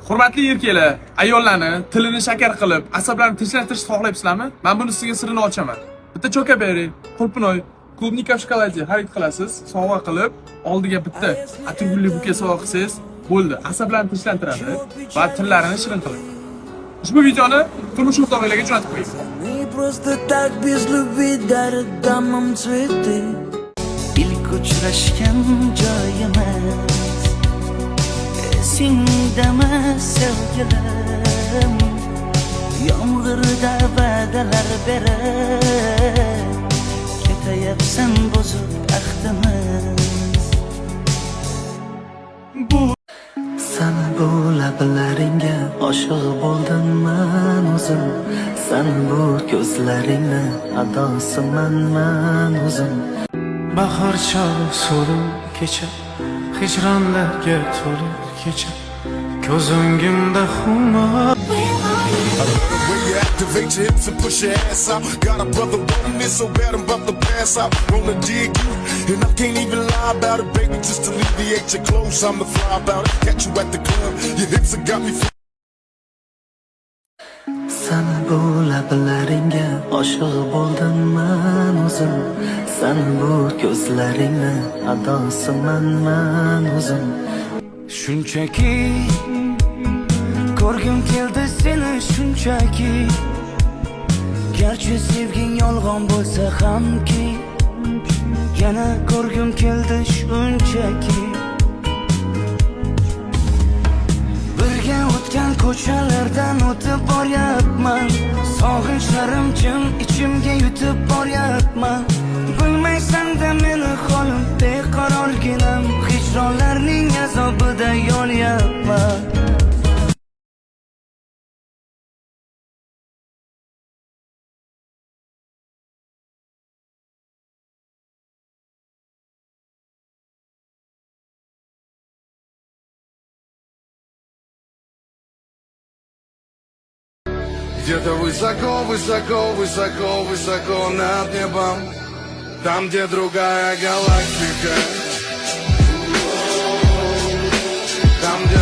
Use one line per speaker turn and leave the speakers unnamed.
Hurmatli erkaklar, ayollarni tilini shakar qilib, asablarini tinchlantirishni xohlaysizlarmi? Men buni sizga sirini ochaman. Bitta choka bering, qulpinoy, klubnika shokoladi xarid qilasiz, sovg'a qilib, oldiga bitta atirgulli buke sovg'a qilsangiz, bo'ldi. Asablarni tinchlantiradi va tillarini shirin qiladi. Ushbu videoni turmush o'rtog'inglarga jo'natib qo'ying.
Просто так без любви дарят дамам цветы. İlk uçrashgan joyimiz esingdami sevgilim, yomg'irda va'dalar berib ketayapsan bozib ahdimiz. Sana bu lablaringga oshiq bo'ldim men o'zim, sana bu ko'zlaringni adosiman men o'zim.
Bahar chog'i so'lib kecha, hijronlarga to'lib kecha, ko'z o'ngimda xumor.
Activate your hips and push your ass out. Got a brother wanting it so bad I'm about to pass out. Wanna dig you, and I can't even lie about it, baby. Just alleviate your clothes, I'm the fly about it. Catch you at the club, your hips have got me.
Sana bu lablaringga oshiq bo'ldim men o'zim, sana bu ko'zlaringni adosiman men o'zim. Shunchaki ko'rgim keldi seni shunchaki, garchi sevging yolg'on bo'lsa hamki, yana ko'rgim keldi shunchaki. Birga o'tgan ko'chalardan o'tib boryapman, sog'inchlarim jim ichimga yutib boryapman. Bilmaysan-da meni holim beqarorginam, hijronlarning azobida yonyapman.
Где-то высоко, высоко, высоко, высоко над небом, там, где другая галактика, там, где